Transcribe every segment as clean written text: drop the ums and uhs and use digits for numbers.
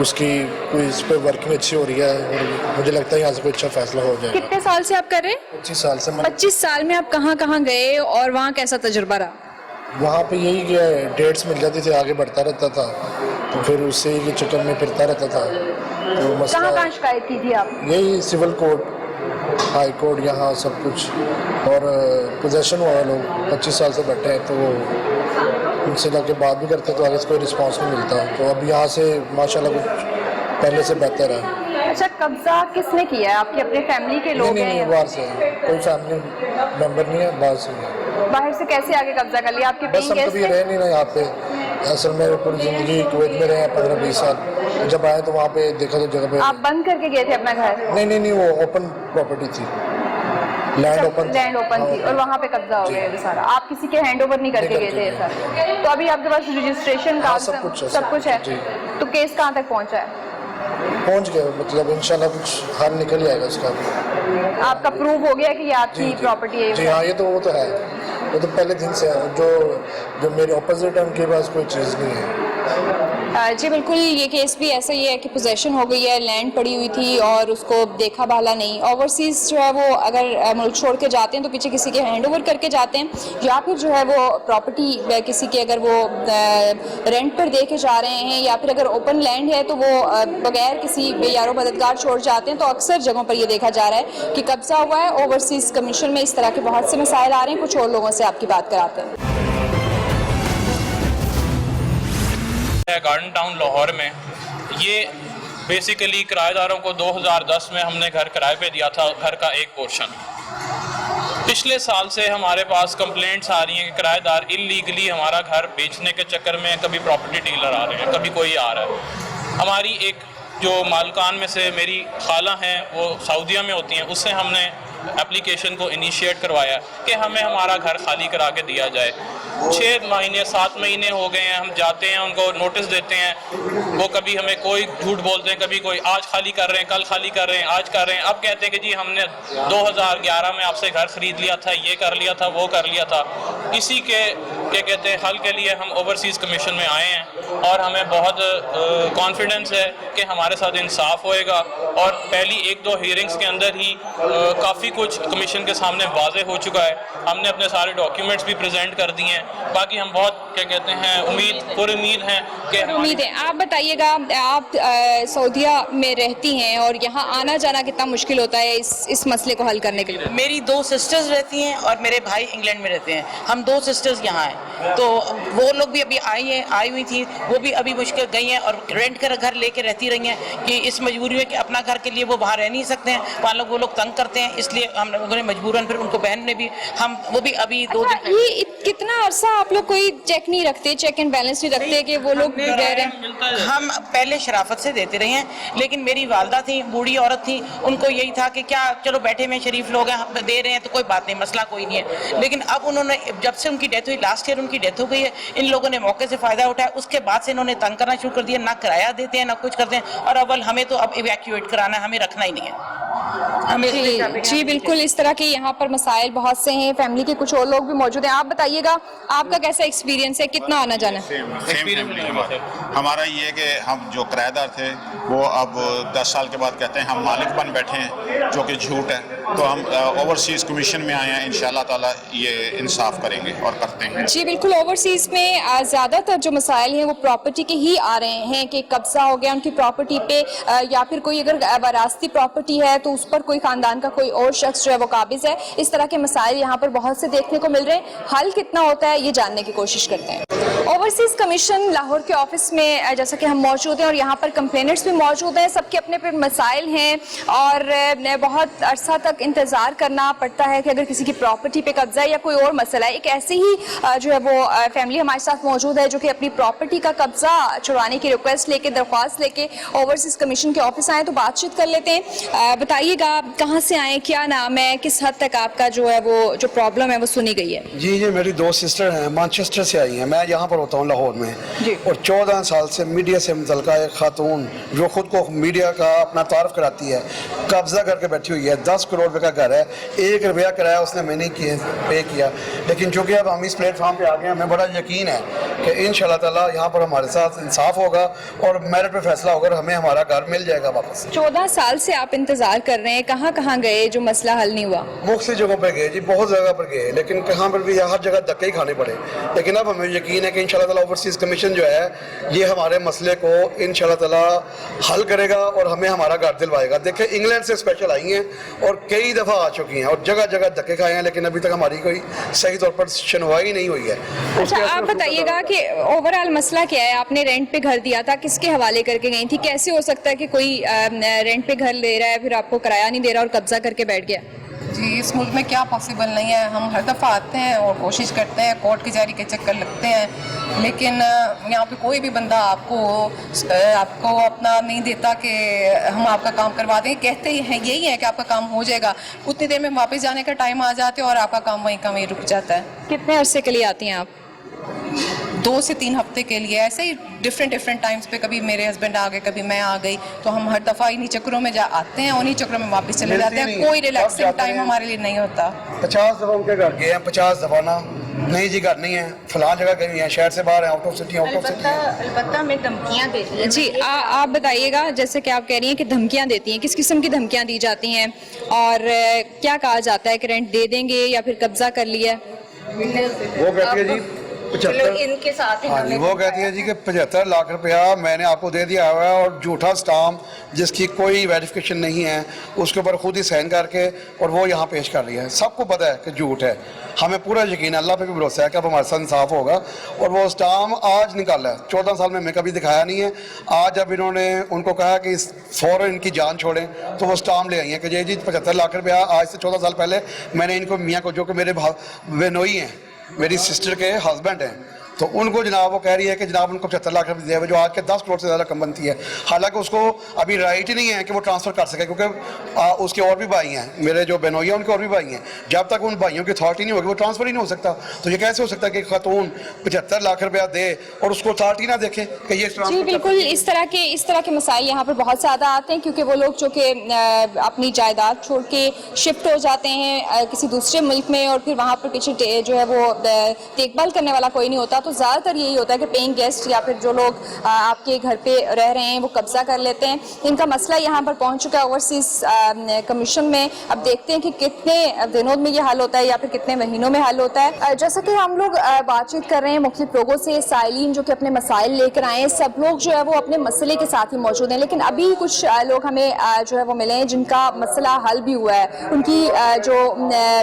اس کی کوئی اس پہ ورکنگ اچھی ہو رہی ہے اور مجھے لگتا ہے یہاں سے کوئی اچھا فیصلہ ہو جائے گا. کتنے سال سے آپ کر رہے ہیں؟ 25 سال سے میں 25 سال میں آپ کہاں کہاں گئے اور وہاں کیسا تجربہ رہا؟ وہاں پہ یہی کہ ڈیٹس مل جاتی تھی, آگے بڑھتا رہتا تھا, تو پھر اس سے یہ چکر میں پھرتا رہتا تھا. تو کہاں مسئلہ کہاں شکایت کی تھی آپ؟ یہی سول کورٹ, ہائی کورٹ, یہاں سب کچھ. اور پوزیشن ہوا ہے, لوگ 25 سال سے بیٹھے ہیں تو وہ ان سے لگ کے بات بھی کرتے تو آگے سے کوئی رسپانس نہیں ملتا. تو اب یہاں سے ماشاء اللہ کچھ پہلے سے بہتر ہے. اچھا, قبضہ کس نے کیا ہے؟ آپ کی اپنی فیملی کے لوگ نہیں ہیں؟ باہر سے ہے, کوئی فیملی ممبر نہیں ہے, باہر سے ہے. باہر سے کیسے آگے قبضہ کر لیا؟ آپ کے بس پینگ ہم گیسٹ کبھی تھے؟ رہے نہیں نا یہاں پہ. اصل میں پوری زندگی کویت میں رہے ہیں 15-20 سال. جب آئے تو وہاں پہ دیکھا تو جگہ پہ آپ بند کر کے گئے تھے اپنا گھر؟ نہیں وہ اوپن پراپرٹی تھی, لینڈ اوپن تھی اور وہاں پہ قبضہ ہو گیا سارا. آپ کسی کے ہینڈ اوور نہیں کر کے گئے تھے ایسا؟ تو ابھی آپ کے پاس رجسٹریشن سب کچھ ہے, تو کیس کہاں تک پہنچا ہے؟ پہنچ گئے, مطلب انشاءاللہ کچھ حل نکل جائے گا اس کا. آپ کا پروف ہو گیا کہ یہ آپ کی پراپرٹی ہے؟ جی ہاں, یہ تو وہ تو ہے, وہ تو پہلے دن سے ہے. جو میرے اپوزٹ ہے ان کے پاس کوئی چیز نہیں ہے. جی بالکل, یہ کیس بھی ایسا ہی ہے کہ پوزیشن ہو گئی ہے, لینڈ پڑی ہوئی تھی اور اس کو دیکھا بھالا نہیں. اوورسیز جو ہے وہ اگر ملک چھوڑ کے جاتے ہیں تو پیچھے کسی کے ہینڈ اوور کر کے جاتے ہیں, یا پھر جو ہے وہ پراپرٹی کسی کے اگر وہ رینٹ پر دے کے جا رہے ہیں, یا پھر اگر اوپن لینڈ ہے تو وہ بغیر کسی یار و مددگار چھوڑ جاتے ہیں. تو اکثر جگہوں پر یہ دیکھا جا رہا ہے کہ قبضہ ہوا ہے. اوورسیز کمیشن میں اس طرح کے بہت سے مسائل آ رہے ہیں. کچھ اور لوگوں سے آپ کی بات کراتے ہیں. گارڈن ٹاؤن لاہور میں یہ بیسیکلی کرایہ داروں کو 2010 میں ہم نے گھر کرائے پہ دیا تھا, گھر کا ایک پورشن. پچھلے سال سے ہمارے پاس کمپلینٹس آ رہی ہیں کہ کرایہ دار انلیگلی ہمارا گھر بیچنے کے چکر میں کبھی پراپرٹی ڈیلر آ رہے ہیں, کبھی کوئی آ رہا ہے. ہماری ایک جو مالکان میں سے میری خالہ ہیں وہ سعودیہ میں ہوتی ہیں, اس سے ہم نے اپلیکیشن کو انیشیٹ کروایا کہ ہمیں ہمارا گھر خالی کرا کے دیا جائے. 6 مہینے 7 مہینے ہو گئے ہیں, ہم جاتے ہیں ان کو نوٹس دیتے ہیں, وہ کبھی ہمیں کوئی جھوٹ بولتے ہیں, کبھی کوئی آج خالی کر رہے ہیں, کل خالی کر رہے ہیں, آج کر رہے ہیں. اب کہتے ہیں کہ جی ہم نے 2011 میں آپ سے گھر خرید لیا تھا, یہ کر لیا تھا, وہ کر لیا تھا. اسی کے کیا کہتے ہیں حل کے لیے ہم اوورسیز کمیشن میں آئے ہیں اور ہمیں بہت کانفیڈنس ہے کہ ہمارے ساتھ انصاف ہوئے گا. اور پہلی 1-2 ہیئرنگز کے اندر ہی کافی کچھ کمیشن کے سامنے واضح ہو چکا ہے. ہم نے اپنے سارے ڈاکیومنٹس بھی پریزنٹ کر دیے ہیں. باقی ہم بہت کیا کہتے ہیں پر امید ہیں کہ امید ہے. آپ بتائیے گا, آپ سعودیہ میں رہتی ہیں اور یہاں آنا جانا کتنا مشکل ہوتا ہے اس مسئلے کو حل کرنے کے لیے؟ میری 2 سسٹرز رہتی ہیں اور میرے بھائی انگلینڈ میں رہتے ہیں. ہم 2 سسٹرز یہاں ہیں, تو وہ لوگ بھی ابھی آئی ہوئی تھیں, وہ بھی ابھی مشکل گئی ہیں اور رینٹ کا گھر لے کے رہتی رہی ہیں کہ اس مجبوری میں کہ اپنا گھر کے لیے وہ باہر رہ نہیں سکتے ہیں, وہاں وہ لوگ تنگ کرتے ہیں, اس لیے ہم لوگوں نے مجبوراً پھر ان کو بہن نے بھی وہ بھی ابھی 2 دن. یہ کتنا عرصہ آپ لوگ کوئی چیک نہیں رکھتے, چیک اینڈ بیلنس نہیں رکھتے کہ وہ لوگ رہ رہے ہیں؟ ہم پہلے شرافت سے دیتے رہے ہیں, لیکن میری والدہ تھیں, بوڑھی عورت تھیں, ان کو یہی تھا کہ کیا چلو بیٹھے میں شریف لوگ ہیں, ہم دے رہے ہیں تو کوئی بات نہیں, مسئلہ کوئی نہیں ہے. لیکن اب انہوں نے جب سے ان کی ڈیتھ ہوئی, لاسٹ ایئر ان کی ڈیتھ ہو گئی ہے, ان لوگوں نے موقع سے فائدہ اٹھایا. اس کے بعد سے انہوں نے تنگ کرنا شروع کر دیا, نہ کرایہ دیتے ہیں نہ کچھ کرتے ہیں, اور اول ہمیں تو اب ایویکیویٹ کرانا ہے, ہمیں رکھنا ہی نہیں ہے. جی بالکل, اس طرح کے یہاں پر مسائل بہت سے ہیں. فیملی کے کچھ اور لوگ بھی موجود ہیں. آپ بتائیے گا آپ کا کیسا ایکسپیرینس ہے, کتنا آنا جانا ہے؟ ہمارا یہ ہے کہ ہم جو کرایہ دار تھے وہ اب 10 سال کے بعد کہتے ہیں ہم مالک بن بیٹھے ہیں, جو کہ جھوٹ ہے. تو ہم اوورسیز کمیشن میں آئے ہیں, انشاءاللہ تعالیٰ یہ انصاف کریں گے اور کرتے ہیں. جی بالکل, اوورسیز میں زیادہ تر جو مسائل ہیں وہ پراپرٹی کے ہی آ رہے ہیں کہ قبضہ ہو گیا ان کی پراپرٹی پہ, یا پھر کوئی اگر وراثتی پراپرٹی ہے تو اس پر کوئی خاندان کا کوئی اور شخص جو ہے وہ قابض ہے. اس طرح کے مسائل یہاں پر بہت سے دیکھنے کو مل رہے ہیں. حل کتنا ہوتا ہے یہ جاننے کی کوشش کرتے ہیں. اوورسیز کمیشن لاہور کے آفس میں جیسا کہ ہم موجود ہیں اور یہاں پر کمپلینٹس بھی موجود ہیں. سب کے اپنے اپنے مسائل ہیں اور بہت عرصہ تک انتظار کرنا پڑتا ہے کہ اگر کسی کی پراپرٹی پہ قبضہ ہے یا کوئی اور مسئلہ ہے. ایک ایسی ہی جو ہے وہ فیملی ہمارے ساتھ موجود ہے جو کہ اپنی پراپرٹی کا قبضہ چھڑوانے کی ریکویسٹ لے کے, درخواست لے کے اوورسیز کمیشن کے آفس آئے, تو بات چیت کر لیتے ہیں. بتائیے بتائیے گا آپ کہاں سے آئے, کیا نام ہے, کس حد تک آپ کا جو ہے وہ جو پرابلم ہے وہ سنی گئی ہے؟ جی یہ میری دو سسٹر ہیں, مانچسٹر سے آئی ہیں, میں یہاں پر ہوتا ہوں لاہور میں. جی. اور 14 سال سے میڈیا سے متعلقہ ایک خاتون جو خود کو میڈیا کا اپنا تعارف کراتی ہے, قبضہ کر کے بیٹھی ہوئی ہے. 10 کروڑ روپے کا گھر ہے, 1 روپیہ کرایہ اس نے میں نے پے کیا. لیکن چونکہ اب ہم اس پلیٹ فارم پہ آ گئے ہیں, ہمیں بڑا یقین ہے کہ انشاءاللہ تعالیٰ یہاں پر ہمارے ساتھ انصاف ہوگا اور میرٹ پہ فیصلہ ہوگا اور ہمیں ہمارا گھر مل جائے گا واپس. 14 سال سے آپ انتظار کر رہے ہیں, کہاں کہاں گئے جو مسئلہ حل نہیں ہوا؟ مختلف جگہوں پہ گئے جی, بہت جگہ پر گئے, لیکن کہاں پر بھی ہر جگہ دھکے ہی کھانے پڑے. لیکن اب ہمیں یقین ہے کہ انشاءاللہ تعالیٰ اوورسیز کمیشن جو ہے یہ ہمارے مسئلے کو انشاءاللہ تعالیٰ حل کرے گا اور ہمیں ہمارا گھر دلوائے گا. دیکھیں انگلینڈ سے اسپیشل آئی ہیں اور کئی دفعہ آ چکی ہیں اور جگہ جگہ دھکے کھائے ہیں, لیکن ابھی تک ہماری کوئی صحیح طور پر سنوائی نہیں ہوئی ہے. اچھا آپ بتائیے گا کہ اوور آل مسئلہ کیا ہے؟ آپ نے رینٹ پہ گھر دیا تھا, کس کے حوالے کر کے گئی تھی؟ کیسے ہو سکتا ہے کہ کوئی رینٹ پہ گھر لے رہا ہے پھر آپ کو کرایہ نہیں دے رہا اور قبضہ کر کے بیٹھ گیا؟ جی اس ملک میں کیا پاسبل نہیں ہے. ہم ہر دفعہ آتے ہیں اور کوشش کرتے ہیں, کورٹ کچہری کے چکر لگتے ہیں, لیکن یہاں پہ کوئی بھی بندہ آپ کو اپنا نہیں دیتا کہ ہم آپ کا کام کروا دیں. کہتے ہیں یہی ہے کہ آپ کا کام ہو جائے گا, اتنی دیر میں واپس جانے کا ٹائم آ جاتے اور آپ کا کام وہیں کا وہیں رک جاتا ہے. کتنے عرصے کے لیے آتی ہیں آپ؟ 2 سے 3 ہفتے کے لیے, ایسے ہی ڈفرینٹ ٹائمز پہ. کبھی میرے ہسبینڈ آ گئے, کبھی میں آ گئی, تو ہم ہر دفعہ انہی چکروں میں آتے ہیں اور انہی چکروں میں واپس چلے جاتے ہیں. کوئی ریلیکسنگ ٹائم ہمارے لیے نہیں ہوتا. 50 دفعہ ان کے گھر گئے ہیں, 50 دفعہ نا نہیں جی گھر نہیں ہے, فلاں جگہ گئی ہیں, شہر سے باہر ہیں, آؤٹ آف سٹی. البتہ میں دھمکیاں دیتی ہیں. جی آپ بتائیے گا, جیسے کہ آپ کہہ رہی ہیں کہ دھمکیاں دیتی ہیں, کس قسم کی دھمکیاں دی جاتی ہیں اور کیا کہا جاتا ہے کہ رینٹ دے دیں گے یا پھر قبضہ کر لیا؟ وہ کہتی ہے جی 75, ان کے ساتھ ہاں جی, وہ کہتی ہے جی کہ 75 لاکھ روپیہ میں نے آپ کو دے دیا ہوا ہے اور جھوٹا اسٹامپ جس کی کوئی ویریفیکیشن نہیں ہے اس کے اوپر خود ہی سائن کر کے اور وہ یہاں پیش کر رہی ہے. سب کو پتہ ہے کہ جھوٹ ہے, ہمیں پورا یقین ہے, اللہ پہ بھی بھروسہ ہے کہ اب ہمارے ساتھ انصاف ہوگا. اور وہ اسٹامپ آج نکالا ہے, 14 سال میں ہمیں کبھی دکھایا نہیں ہے. آج جب انہوں نے ان کو کہا کہ فوراً ان کی جان چھوڑیں تو وہ اسٹامپ لے آئی ہیں کہ جی 75 لاکھ روپیہ آج سے 14 سال پہلے میں نے ان کو میاں کو, جو کہ میرے بہنوئی ہیں, میری سسٹر کے ہسبینڈ ہیں, تو ان کو جناب وہ کہہ رہی ہے کہ جناب ان کو 75 لاکھ روپے دیا ہے, جو آج کے 10 کروڑ سے زیادہ کم بنتی ہے. حالانکہ اس کو ابھی رائٹ ہی نہیں ہے کہ وہ ٹرانسفر کر سکے, کیونکہ اس کے اور بھی بھائی ہیں, میرے جو بہنوئی ہیں ان کے اور بھی بھائی ہیں. جب تک ان بھائیوں کی اتھارٹی نہیں ہوگی وہ ٹرانسفر ہی نہیں ہو سکتا. تو یہ کیسے ہو سکتا ہے کہ خاتون 75 لاکھ روپیہ دے اور اس کو اتھارٹی نہ دیکھے کہ یہ جی بالکل, اس طرح کے مسائل یہاں پر بہت زیادہ آتے ہیں, کیونکہ وہ لوگ جو کہ اپنی جائیداد چھوڑ کے شفٹ ہو جاتے ہیں کسی دوسرے ملک میں اور پھر وہاں پر پیچھے جو ہے وہ دیکھ بھال کرنے والا کوئی نہیں ہوتا. تو زیادہ تر یہی ہوتا ہے کہ پینگ گیسٹ یا پھر جو لوگ آپ کے گھر پہ رہ رہے ہیں وہ قبضہ کر لیتے ہیں. ان کا مسئلہ یہاں پر پہنچ چکا ہے اوورسیز کمیشن میں. اب دیکھتے ہیں کہ کتنے دنوں میں یہ حل ہوتا ہے یا پھر کتنے مہینوں میں حل ہوتا ہے. جیسا کہ ہم لوگ بات چیت کر رہے ہیں مختلف لوگوں سے, سائلین جو کہ اپنے مسائل لے کر آئے ہیں, سب لوگ جو ہے وہ اپنے مسئلے کے ساتھ ہی موجود ہیں. لیکن ابھی کچھ لوگ ہمیں جو ہے وہ ملے ہیں جن کا مسئلہ حل بھی ہوا ہے, ان کی جو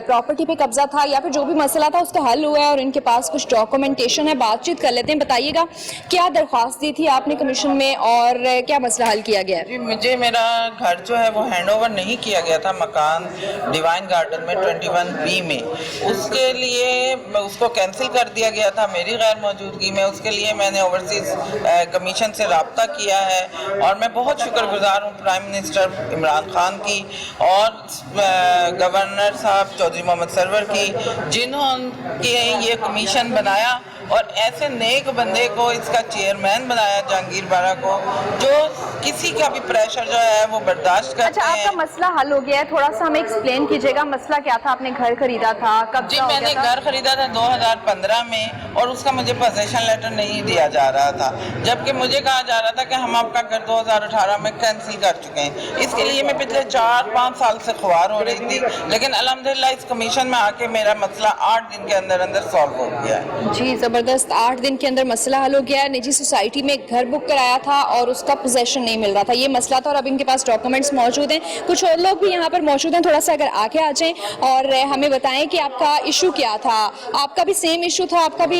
پراپرٹی پہ قبضہ تھا یا پھر جو بھی مسئلہ تھا اس کا حل ہوا ہے اور ان کے پاس کچھ ڈاکومنٹیشن ہے. بات چیت کر لیتے ہیں. بتائیے گا کیا درخواست دی تھی آپ نے کمیشن میں اور کیا مسئلہ حل کیا گیا ہے؟ جی مجھے میرا گھر جو ہے وہ ہینڈ اوور نہیں کیا گیا تھا, مکان ڈیوائن گارڈن میں 21B میں, اس کے لیے اس کو کینسل کر دیا گیا تھا میری غیر موجودگی میں. اس کے لیے میں نے اوورسیز کمیشن سے رابطہ کیا ہے اور میں بہت شکر گزار ہوں پرائم منسٹر عمران خان کی اور گورنر صاحب چودھری محمد سرور کی, جنہوں نے یہ کمیشن بنایا اور ایسے نیک بندے کو اس کا چیئرمین بنایا, جہانگیر بارہ کو, جو کسی کا بھی پریشر جو ہے وہ برداشت کرتے ہیں. اچھا آپ کا مسئلہ حل ہو گیا ہے, تھوڑا سا ہمیں ایکسپلین کیجیے گا مسئلہ کیا تھا؟ آپ نے گھر خریدا تھا کب؟ جی میں نے گھر خریدا تھا 2015 میں اور اس کا مجھے پوزیشن لیٹر نہیں دیا جا رہا تھا, جبکہ مجھے کہا جا رہا تھا کہ ہم آپ کا گھر 2018 میں کینسل کر چکے ہیں. اس کے لیے میں پچھلے 4-5 سال سے خوار ہو رہی تھی, لیکن الحمدللہ اس کمیشن میں آ کے میرا مسئلہ 8 دن کے اندر سالو ہو گیا ہے. جی زبردست, 8 دن کے اندر مسئلہ حل ہو گیا ہے. نجی سوسائٹی میں گھر بک کرایا تھا اور اس کا پوزیشن نہیں مل رہا تھا, یہ مسئلہ تھا, اور اب ان کے پاس ڈاکومنٹس موجود ہیں. کچھ اور لوگ بھی یہاں پر موجود ہیں, تھوڑا سا اگر آگے آ جائیں اور ہمیں بتائیں کہ آپ کا ایشو کیا تھا. آپ کا بھی سیم ایشو تھا؟ آپ کا بھی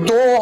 2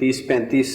30-35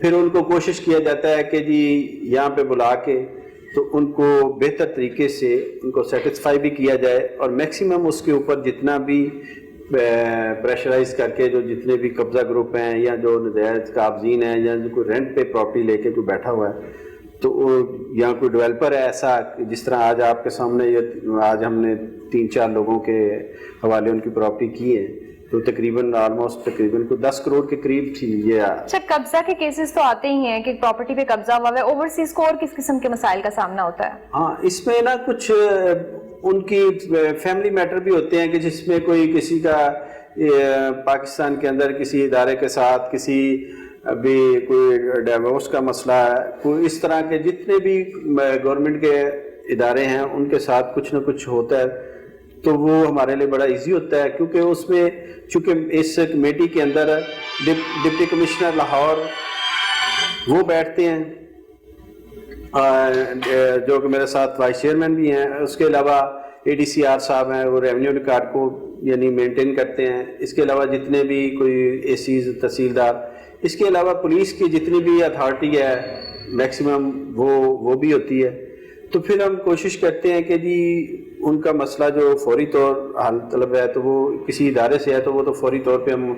پھر ان کو کوشش کیا جاتا ہے کہ جی یہاں پہ بلا کے تو ان کو بہتر طریقے سے ان کو سیٹسفائی بھی کیا جائے اور میکسیمم اس کے اوپر جتنا بھی پریشرائز کر کے جو جتنے بھی قبضہ گروپ ہیں یا جو نجائز قابضین ہیں یا جو کوئی رینٹ پہ پراپرٹی لے کے کوئی بیٹھا ہوا ہے تو یہاں کوئی ڈیولپر ہے ایسا جس طرح آج آپ کے سامنے یہ آج ہم نے 3-4 لوگوں کے حوالے ان کی پراپرٹی کی ہے تو تقریباً آلموسٹ تقریباً کوئی 10 کروڑ کے قریب تھی یہ. اچھا قبضہ کے کیسز تو آتے ہی ہیں کہ پراپرٹی پہ قبضہ ہوا ہے, اوورسیز کو اور کس قسم کے مسائل کا سامنا ہوتا ہے؟ ہاں اس میں نا کچھ ان کی فیملی میٹر بھی ہوتے ہیں کہ جس میں کوئی کسی کا پاکستان کے اندر کسی ادارے کے ساتھ کسی ابھی کوئی ڈیورس کا مسئلہ ہے, کوئی اس طرح کے جتنے بھی گورنمنٹ کے ادارے ہیں ان کے ساتھ کچھ نہ کچھ ہوتا ہے تو وہ ہمارے لیے بڑا ایزی ہوتا ہے کیونکہ اس میں چونکہ اس کمیٹی کے اندر ڈپٹی کمشنر لاہور وہ بیٹھتے ہیں جو کہ میرے ساتھ وائس چیئرمین بھی ہیں, اس کے علاوہ ADCR صاحب ہیں وہ ریونیو ریکارڈ کو یعنی مینٹین کرتے ہیں, اس کے علاوہ جتنے بھی کوئی ACs تحصیلدار, اس کے علاوہ پولیس کی جتنی بھی اتھارٹی ہے میکسیمم وہ بھی ہوتی ہے. تو پھر ہم کوشش کرتے ہیں کہ جی ان کا مسئلہ جو فوری طور حل طلب ہے تو وہ کسی ادارے سے ہے تو وہ تو فوری طور پہ ہم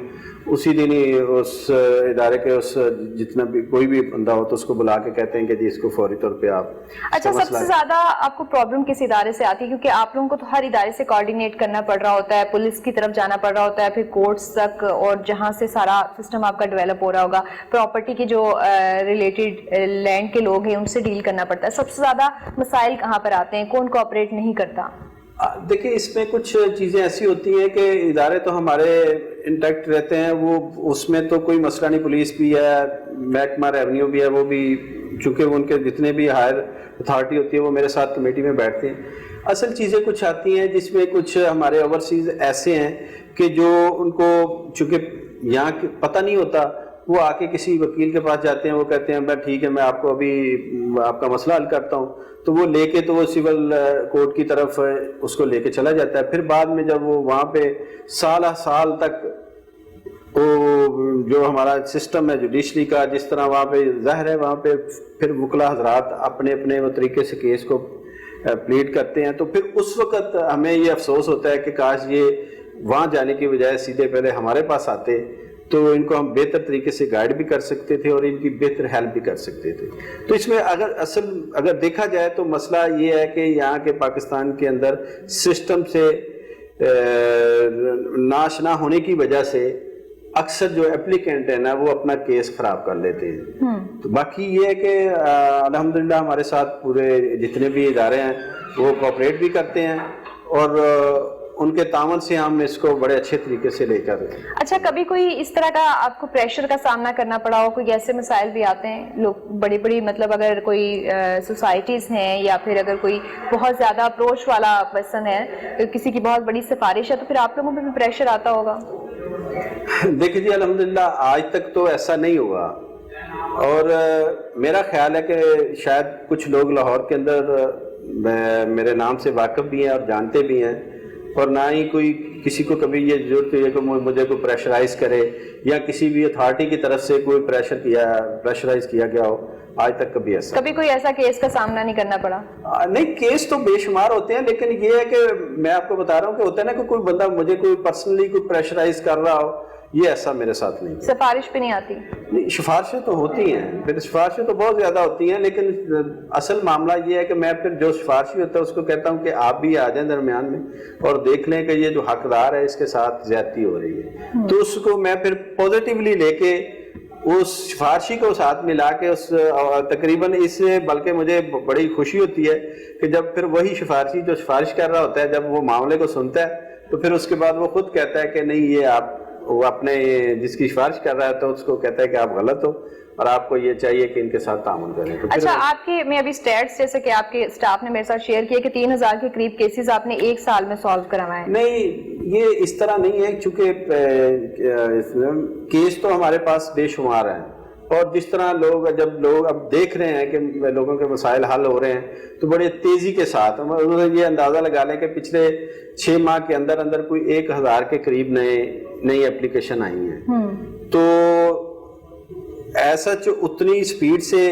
اسی دن ہی اس ادارے کے اس جتنا بھی کوئی بھی بندہ ہو تو اس کو بلا کے کہتے ہیں کہ جی اس کو فوری طور پہ آپ. اچھا سب سے زیادہ آپ کو پرابلم کس ادارے سے آتی ہے؟ کیونکہ آپ لوگوں کو تو ہر ادارے سے کوارڈینیٹ کرنا پڑ رہا ہوتا ہے, پولیس کی طرف جانا پڑ رہا ہوتا ہے, پھر کورٹس تک, اور جہاں سے سارا سسٹم آپ کا ڈیولپ ہو رہا ہوگا, پراپرٹی کے جو ریلیٹڈ لینڈ کے لوگ ہیں ان سے ڈیل کرنا پڑتا ہے. سب سے زیادہ مسائل کہاں پر آتے ہیں, کون کوآپریٹ نہیں کرتا؟ دیکھیں اس میں کچھ چیزیں ایسی ہوتی ہیں کہ ادارے تو ہمارے انٹیکٹ رہتے ہیں, وہ اس میں تو کوئی مسئلہ نہیں, پولیس بھی ہے, محکمہ ریونیو بھی ہے, وہ بھی چونکہ ان کے جتنے بھی ہائر اتھارٹی ہوتی ہے وہ میرے ساتھ کمیٹی میں بیٹھتے ہیں. اصل چیزیں کچھ آتی ہیں جس میں کچھ ہمارے اوورسیز ایسے ہیں کہ جو ان کو چونکہ یہاں پتہ نہیں ہوتا, وہ آ کے کسی وکیل کے پاس جاتے ہیں, وہ کہتے ہیں بھائی ٹھیک ہے میں آپ کو ابھی آپ کا مسئلہ حل کرتا ہوں, تو وہ لے کے تو وہ سول کورٹ کی طرف اس کو لے کے چلا جاتا ہے. پھر بعد میں جب وہ وہاں پہ سال تک وہ جو ہمارا سسٹم ہے جوڈیشری کا جس طرح وہاں پہ ظاہر ہے وہاں پہ پھر وکلا حضرات اپنے وہ طریقے سے کیس کو پلیڈ کرتے ہیں, تو پھر اس وقت ہمیں یہ افسوس ہوتا ہے کہ کاش یہ وہاں جانے کی بجائے سیدھے پہلے ہمارے پاس آتے تو ان کو ہم بہتر طریقے سے گائیڈ بھی کر سکتے تھے اور ان کی بہتر ہیلپ بھی کر سکتے تھے. تو اس میں اگر دیکھا جائے تو مسئلہ یہ ہے کہ یہاں کے پاکستان کے اندر سسٹم سے ناشنا ہونے کی وجہ سے اکثر جو اپلیکینٹ ہے نا وہ اپنا کیس خراب کر لیتے ہیں. تو باقی یہ ہے کہ الحمدللہ ہمارے ساتھ پورے جتنے بھی ادارے ہیں وہ کوآپریٹ بھی کرتے ہیں اور ان کے تعاون سے ہم اس کو بڑے اچھے طریقے سے لے کر. اچھا کبھی کوئی اس طرح کا آپ کو پریشر کا سامنا کرنا پڑا ہو, کوئی ایسے مسائل بھی آتے ہیں لوگ بڑی مطلب اگر کوئی سوسائٹیز ہیں یا پھر اگر کوئی بہت زیادہ اپروچ والا پرسن ہے, کسی کی بہت بڑی سفارش ہے, تو پھر آپ لوگوں پہ بھی پریشر آتا ہوگا؟ دیکھیں جی الحمدللہ آج تک تو ایسا نہیں ہوا, اور میرا خیال ہے کہ شاید کچھ لوگ لاہور کے اندر میرے نام سے واقف بھی ہیں اور جانتے بھی ہیں, اور نہ ہی کوئی کسی کو کبھی یہ ضرورت ہے کہ مجھے کوئی پریشرائز کرے یا کسی بھی اتھارٹی کی طرف سے کوئی پریشرائز کیا گیا ہو, آج تک کبھی ایسا کبھی کوئی ایسا کیس کا سامنا نہیں کرنا پڑا؟ نہیں, کیس تو بے شمار ہوتے ہیں, لیکن یہ ہے کہ میں آپ کو بتا رہا ہوں کہ ہوتا ہے نا کہ کوئی بندہ مجھے کوئی پرسنلی کوئی پریشرائز کر رہا ہو, یہ ایسا میرے ساتھ نہیں. سفارش پہ نہیں آتی؟ نہیں, سفارشیں تو ہوتی ہیں, سفارشیں تو بہت زیادہ ہوتی ہیں, لیکن اصل معاملہ یہ ہے کہ میں پھر جو سفارشی ہوتا ہے اس کو کہتا ہوں کہ آپ بھی آ جائیں درمیان میں اور دیکھ لیں کہ یہ جو حقدار ہے اس کے ساتھ زیادتی ہو رہی ہے, تو اس کو میں پھر پازیٹیولی لے کے اس سفارشی کو ساتھ ملا کے اس تقریباً اس سے بلکہ مجھے بڑی خوشی ہوتی ہے کہ جب پھر وہی سفارشی جو سفارش کر رہا ہوتا ہے جب وہ معاملے کو سنتا ہے تو پھر اس کے بعد وہ خود کہتا ہے کہ نہیں یہ آپ وہ اپنے جس کی سفارش کر رہا ہے تو اس کو کہتا ہے کہ آپ غلط ہو اور آپ کو یہ چاہیے کہ ان کے ساتھ تعاون کریں. اچھا آپ کے میں ابھی سٹیٹس جیسے کہ آپ کے سٹاف نے میرے ساتھ شیئر کیا کہ 3000 کے قریب کیسز آپ نے ایک سال میں سالو کروائے ہیں. نہیں, یہ اس طرح نہیں ہے, چونکہ کیس تو ہمارے پاس بے شمار ہیں, اور جس طرح جب لوگ اب دیکھ رہے ہیں کہ لوگوں کے مسائل حل ہو رہے ہیں تو بڑے تیزی کے ساتھ یہ اندازہ لگا لیں کہ پچھلے 6 ماہ کے اندر کوئی 1000 کے قریب نئی اپلیکیشن آئی ہیں. تو ایسا اتنی سپیڈ سے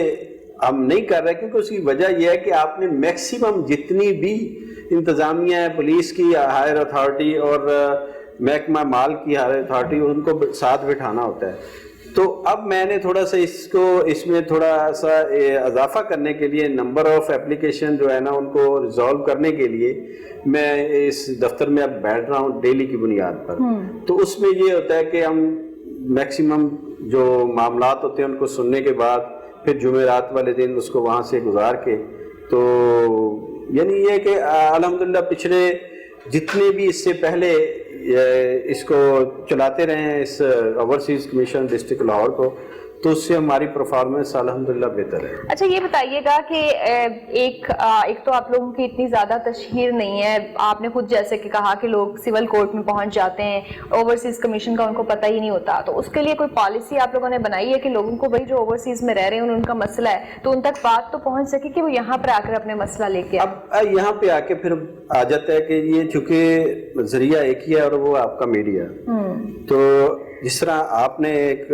ہم نہیں کر رہے، کیونکہ اس کی وجہ یہ ہے کہ آپ نے میکسیمم جتنی بھی انتظامیہ ہے، پولیس کی ہائر اتھارٹی اور محکمہ مال کی ہائر اتھارٹی، ان کو ساتھ بٹھانا ہوتا ہے. تو اب میں نے تھوڑا سا اس میں تھوڑا سا اضافہ کرنے کے لیے نمبر آف اپلیکیشن جو ہے نا ان کو ریزالو کرنے کے لیے میں اس دفتر میں اب بیٹھ رہا ہوں ڈیلی کی بنیاد پر. تو اس میں یہ ہوتا ہے کہ ہم میکسیمم جو معاملات ہوتے ہیں ان کو سننے کے بعد پھر جمعرات والے دن اس کو وہاں سے گزار کے، تو یعنی یہ کہ الحمدللہ پچھلے جتنے بھی اس سے پہلے اس کو چلاتے رہے ہیں اس اوورسیز کمیشن ڈسٹرکٹ لاہور کو، تو اس سے ہماری پرفارمنس الحمدللہ بہتر ہے. اچھا یہ بتائیے گا کہ ایک تو آپ لوگوں کی اتنی زیادہ تشہیر نہیں ہے، آپ نے خود جیسے کہ کہا کہ لوگ سول کورٹ میں پہنچ جاتے ہیں، اوورسیز کمیشن کا ان کو پتہ ہی نہیں ہوتا، تو اس کے لیے کوئی پالیسی آپ لوگوں نے بنائی ہے کہ لوگوں کو بھائی جو اوورسیز میں رہ رہے ہیں ان کا مسئلہ ہے تو ان تک بات تو پہنچ سکے کہ وہ یہاں پر آ کر اپنے مسئلہ لے کے؟ اب یہاں پہ آ کے پھر آ جاتا ہے کہ یہ چونکہ ذریعہ ایک ہی ہے اور وہ آپ کا میڈیا، تو جس طرح آپ نے ایک